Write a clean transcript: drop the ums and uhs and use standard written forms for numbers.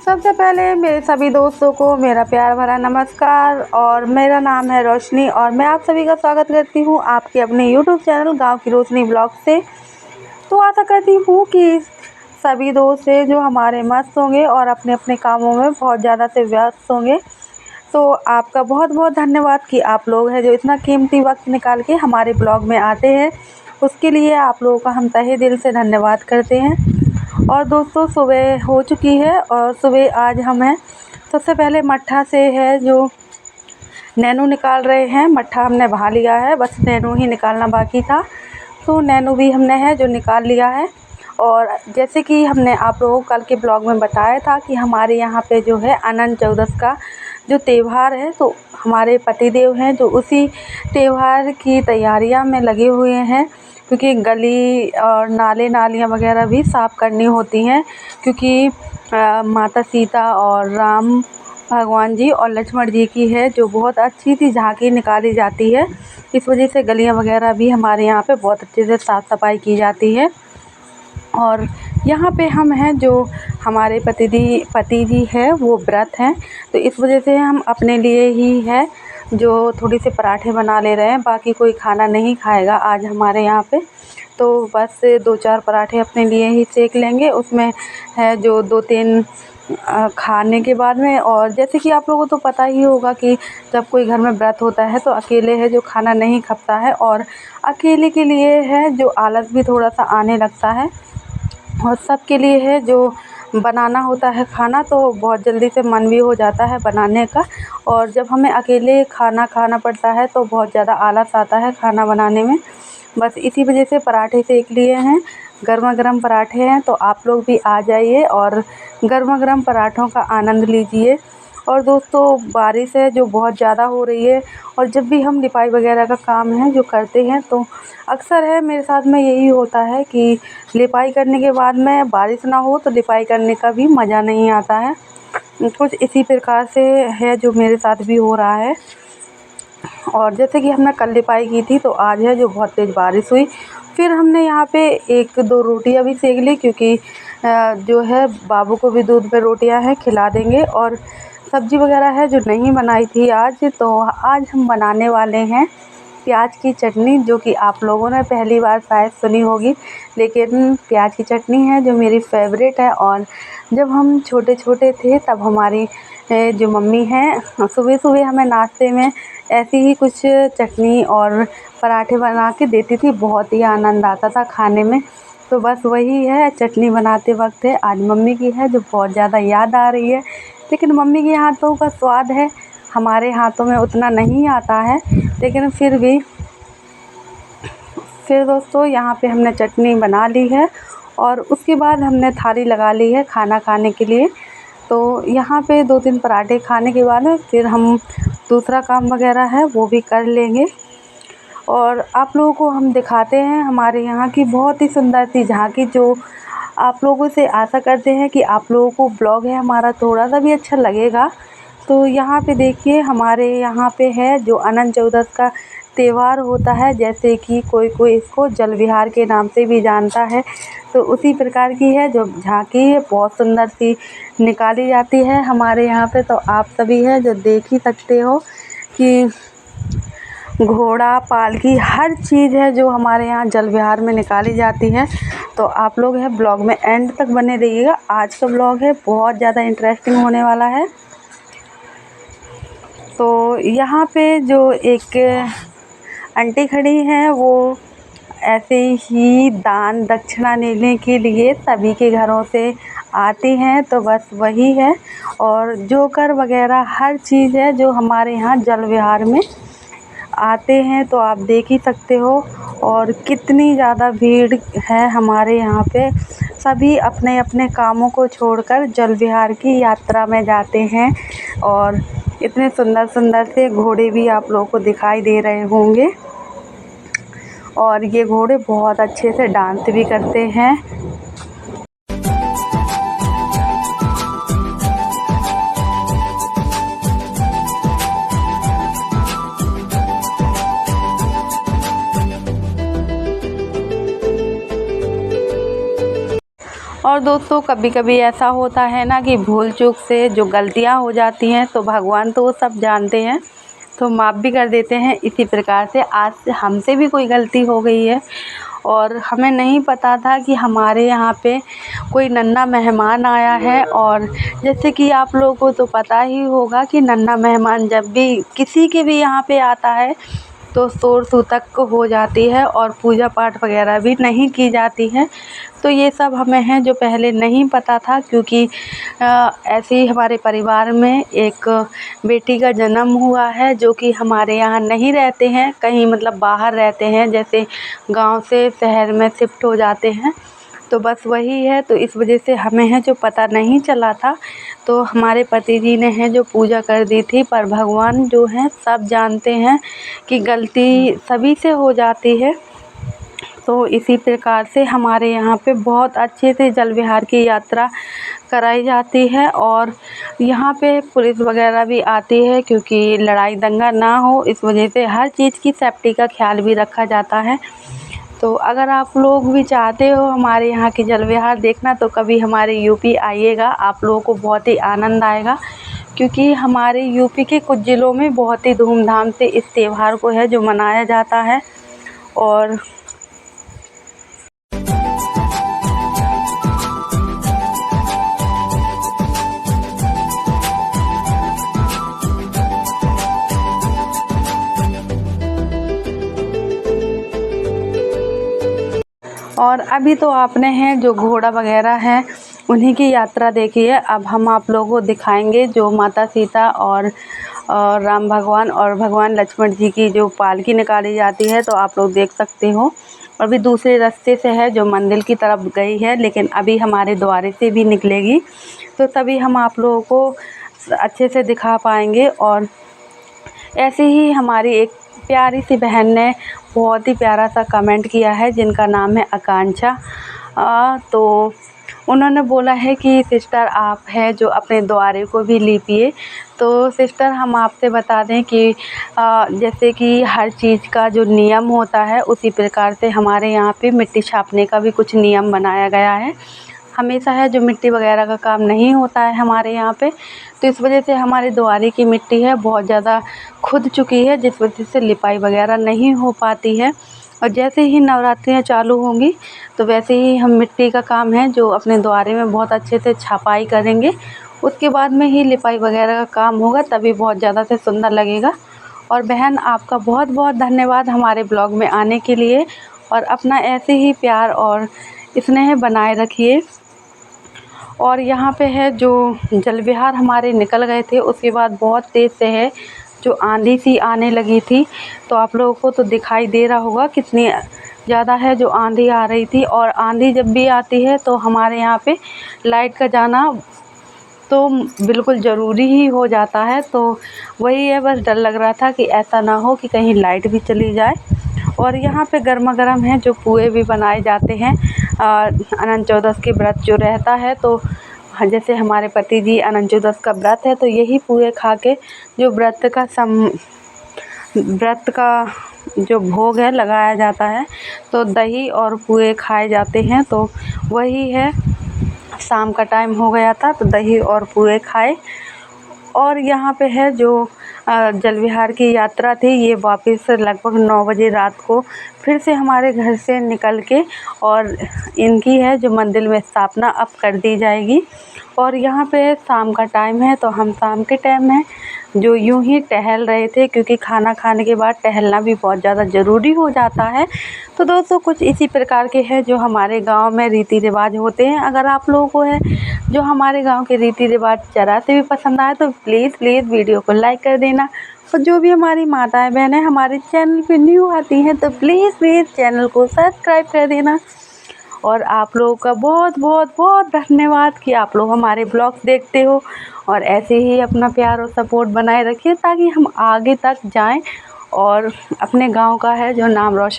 सबसे पहले मेरे सभी दोस्तों को मेरा प्यार भरा नमस्कार। और मेरा नाम है रोशनी और मैं आप सभी का स्वागत करती हूँ आपके अपने यूट्यूब चैनल गांव की रोशनी ब्लॉग से। तो आशा करती हूँ कि सभी दोस्त हैं जो हमारे मस्त होंगे और अपने अपने कामों में बहुत ज़्यादा से व्यस्त होंगे। तो आपका बहुत बहुत धन्यवाद कि आप लोग हैं जो इतना कीमती वक्त निकाल के हमारे ब्लॉग में आते हैं। उसके लिए आप लोगों का हम तहे दिल से धन्यवाद करते हैं। और दोस्तों सुबह हो चुकी है और सुबह आज हम हैं सबसे पहले मट्ठा से है जो नैनू निकाल रहे हैं। मट्ठा हमने बहा लिया है, बस नैनू ही निकालना बाकी था। तो नैनू भी हमने है जो निकाल लिया है। और जैसे कि हमने आप लोगों को कल के ब्लॉग में बताया था कि हमारे यहाँ पे जो है अनंत चौदस का जो त्यौहार है, तो हमारे पतिदेव हैं जो उसी त्यौहार की तैयारियां में लगे हुए हैं। क्योंकि गली और नाले नालियाँ वगैरह भी साफ़ करनी होती हैं, क्योंकि माता सीता और राम भगवान जी और लक्ष्मण जी की है जो बहुत अच्छी सी झांकी निकाली जाती है। इस वजह से गलियां वगैरह भी हमारे यहाँ पे बहुत अच्छे से साफ़ सफाई की जाती है। और यहाँ पे हम हैं जो हमारे पति जी है वो व्रत हैं, तो इस वजह से हम अपने लिए ही है जो थोड़ी से पराठे बना ले रहे हैं। बाकी कोई खाना नहीं खाएगा आज हमारे यहाँ पे, तो बस 2-4 पराठे अपने लिए ही सेक लेंगे। उसमें है जो 2-3 खाने के बाद में। और जैसे कि आप लोगों को तो पता ही होगा कि जब कोई घर में व्रत होता है तो अकेले है जो खाना नहीं खपता है, और अकेले के लिए है जो आलस भी थोड़ा सा आने लगता है। और सबके लिए है जो बनाना होता है खाना, तो बहुत जल्दी से मन भी हो जाता है बनाने का। और जब हमें अकेले खाना पड़ता है तो बहुत ज़्यादा आलस आता है खाना बनाने में। बस इसी वजह से पराठे सेक लिए हैं। गर्मा गर्म पराठे हैं, तो आप लोग भी आ जाइए और गर्मा गर्म पराठों का आनंद लीजिए। और दोस्तों बारिश है जो बहुत ज़्यादा हो रही है, और जब भी हम लिपाई वगैरह का काम है जो करते हैं तो अक्सर है मेरे साथ में यही होता है कि लिपाई करने के बाद में बारिश ना हो तो लिपाई करने का भी मज़ा नहीं आता है। कुछ इसी प्रकार से है जो मेरे साथ भी हो रहा है। और जैसे कि हमने कल लिपाई की थी तो आज है जो बहुत तेज़ बारिश हुई। फिर हमने यहाँ पे 1-2 रोटियाँ भी सेक ली, क्योंकि जो है बाबू को भी दूध पे रोटियाँ हैं खिला देंगे। और सब्ज़ी वगैरह है जो नहीं बनाई थी आज, तो आज हम बनाने वाले हैं प्याज की चटनी, जो कि आप लोगों ने पहली बार शायद सुनी होगी। लेकिन प्याज की चटनी है जो मेरी फेवरेट है। और जब हम छोटे छोटे थे तब हमारी जो मम्मी हैं सुबह सुबह हमें नाश्ते में ऐसी ही कुछ चटनी और पराठे बना के देती थी। बहुत ही आनंद आता था खाने में। तो बस वही है, चटनी बनाते वक्त है आज मम्मी की है जो बहुत ज़्यादा याद आ रही है। लेकिन मम्मी के हाथों का स्वाद है हमारे हाथों में उतना नहीं आता है, लेकिन फिर भी। फिर दोस्तों यहाँ पे हमने चटनी बना ली है और उसके बाद हमने थाली लगा ली है खाना खाने के लिए। तो यहाँ पे 2-3 पराठे खाने के बाद फिर हम दूसरा काम वगैरह है वो भी कर लेंगे। और आप लोगों को हम दिखाते हैं हमारे यहाँ की बहुत ही सुंदर सी झांकी, जो आप लोगों से आशा करते हैं कि आप लोगों को ब्लॉग है हमारा थोड़ा सा भी अच्छा लगेगा। तो यहाँ पे देखिए हमारे यहाँ पे है जो अनंत चौदस का त्यौहार होता है, जैसे कि कोई कोई इसको जल विहार के नाम से भी जानता है। तो उसी प्रकार की है जो झांकी है बहुत सुंदर सी निकाली जाती है हमारे यहाँ पे। तो आप सभी है जो देख ही सकते हो कि घोड़ा पालकी हर चीज़ है जो हमारे यहाँ जल विहार में निकाली जाती है। तो आप लोग है ब्लॉग में एंड तक बने रहिएगा। आज का ब्लॉग है बहुत ज़्यादा इंटरेस्टिंग होने वाला है। तो यहाँ पे जो एक आंटी खड़ी हैं वो ऐसे ही दान दक्षिणा लेने के लिए सभी के घरों से आती हैं, तो बस वही है। और जोकर वगैरह हर चीज़ है जो हमारे यहाँ जल विहार में आते हैं, तो आप देख ही सकते हो। और कितनी ज़्यादा भीड़ है हमारे यहाँ पे, सभी अपने अपने कामों को छोड़कर जल विहार की यात्रा में जाते हैं। और इतने सुंदर सुंदर से घोड़े भी आप लोगों को दिखाई दे रहे होंगे। और ये घोड़े बहुत अच्छे से डांस भी करते हैं। और दोस्तों कभी कभी ऐसा होता है ना कि भूल चूक से जो गलतियां हो जाती हैं तो भगवान तो वो सब जानते हैं, तो माफ़ भी कर देते हैं। इसी प्रकार से आज हमसे भी कोई गलती हो गई है और हमें नहीं पता था कि हमारे यहाँ पे कोई नन्हा मेहमान आया है। और जैसे कि आप लोगों को तो पता ही होगा कि नन्हा मेहमान जब भी किसी के भी यहाँ पे आता है तो शोर सूतक हो जाती है और पूजा पाठ वगैरह भी नहीं की जाती है। तो ये सब हमें है जो पहले नहीं पता था, क्योंकि ऐसे ही हमारे परिवार में एक बेटी का जन्म हुआ है जो कि हमारे यहाँ नहीं रहते हैं, कहीं मतलब बाहर रहते हैं, जैसे गांव से शहर में शिफ्ट हो जाते हैं। तो बस वही है, तो इस वजह से हमें है जो पता नहीं चला था। तो हमारे पति जी ने है जो पूजा कर दी थी, पर भगवान जो हैं सब जानते हैं कि गलती सभी से हो जाती है। तो इसी प्रकार से हमारे यहाँ पे बहुत अच्छे से जल विहार की यात्रा कराई जाती है और यहाँ पे पुलिस वगैरह भी आती है, क्योंकि लड़ाई दंगा ना हो इस वजह से हर चीज़ की सेफ्टी का ख्याल भी रखा जाता है। तो अगर आप लोग भी चाहते हो हमारे यहाँ की जल विहार देखना तो कभी हमारे यूपी आइएगा, आप लोगों को बहुत ही आनंद आएगा, क्योंकि हमारे यूपी के कुछ ज़िलों में बहुत ही धूमधाम से इस त्यौहार को है जो मनाया जाता है। और अभी तो आपने हैं जो घोड़ा वगैरह हैं उन्हीं की यात्रा देखी है। अब हम आप लोगों को दिखाएंगे जो माता सीता और राम भगवान और भगवान लक्ष्मण जी की जो पालकी निकाली जाती है, तो आप लोग देख सकते हो। अभी दूसरे रास्ते से है जो मंदिर की तरफ गई है, लेकिन अभी हमारे द्वारे से भी निकलेगी, तो तभी हम आप लोगों को अच्छे से दिखा पाएंगे। और ऐसे ही हमारी एक प्यारी सी बहन ने बहुत ही प्यारा सा कमेंट किया है, जिनका नाम है आकांक्षा। तो उन्होंने बोला है कि सिस्टर आप है जो अपने द्वारे को भी लीपिए। तो सिस्टर हम आपसे बता दें कि जैसे कि हर चीज़ का जो नियम होता है उसी प्रकार से हमारे यहाँ पे मिट्टी छापने का भी कुछ नियम बनाया गया है। हमेशा है जो मिट्टी वगैरह का काम नहीं होता है हमारे यहाँ पे, तो इस वजह से हमारे द्वारे की मिट्टी है बहुत ज़्यादा खुद चुकी है, जिस वजह से लिपाई वगैरह नहीं हो पाती है। और जैसे ही नवरात्रियाँ चालू होंगी तो वैसे ही हम मिट्टी का काम है जो अपने द्वारे में बहुत अच्छे से छपाई करेंगे, उसके बाद में ही लिपाई वगैरह का काम होगा, तभी बहुत ज़्यादा से सुंदर लगेगा। और बहन आपका बहुत बहुत धन्यवाद हमारे ब्लॉग में आने के लिए, और अपना ऐसे ही प्यार और स्नेह बनाए रखिए। और यहाँ पे है जो जल विहार हमारे निकल गए थे, उसके बाद बहुत तेज़ से है जो आंधी सी आने लगी थी, तो आप लोगों को तो दिखाई दे रहा होगा कितनी ज़्यादा है जो आंधी आ रही थी। और आंधी जब भी आती है तो हमारे यहाँ पे लाइट का जाना तो बिल्कुल ज़रूरी ही हो जाता है। तो वही है, बस डर लग रहा था कि ऐसा ना हो कि कहीं लाइट भी चली जाए। और यहाँ पे गर्मा गर्म है जो पुए भी बनाए जाते हैं अनंत चौदस के व्रत जो रहता है। तो जैसे हमारे पति जी अनंत चौदस का व्रत है, तो यही पुए खा के जो व्रत का जो भोग है लगाया जाता है, तो दही और पुए खाए जाते हैं। तो वही है, शाम का टाइम हो गया था तो दही और पुए खाए। और यहाँ पे है जो जल विहार की यात्रा थी, ये वापस लगभग 9 बजे रात को फिर से हमारे घर से निकल के और इनकी है जो मंदिर में स्थापना अब कर दी जाएगी। और यहाँ पे शाम का टाइम है, तो हम शाम के टाइम में जो यूं ही टहल रहे थे, क्योंकि खाना खाने के बाद टहलना भी बहुत ज़्यादा ज़रूरी हो जाता है। तो दोस्तों कुछ इसी प्रकार के हैं जो हमारे गांव में रीति रिवाज होते हैं। अगर आप लोगों को है जो हमारे गांव के रीति रिवाज ज़रा से भी पसंद आए तो प्लीज़ वीडियो को लाइक कर देना। और जो भी हमारी माताएं बहनें हमारे चैनल पे न्यू आती हैं तो प्लीज़ चैनल को सब्सक्राइब कर देना। और आप लोगों का बहुत बहुत बहुत धन्यवाद कि आप लोग हमारे ब्लॉग्स देखते हो, और ऐसे ही अपना प्यार और सपोर्ट बनाए रखिए ताकि हम आगे तक जाएं और अपने गांव का है जो नाम रोशन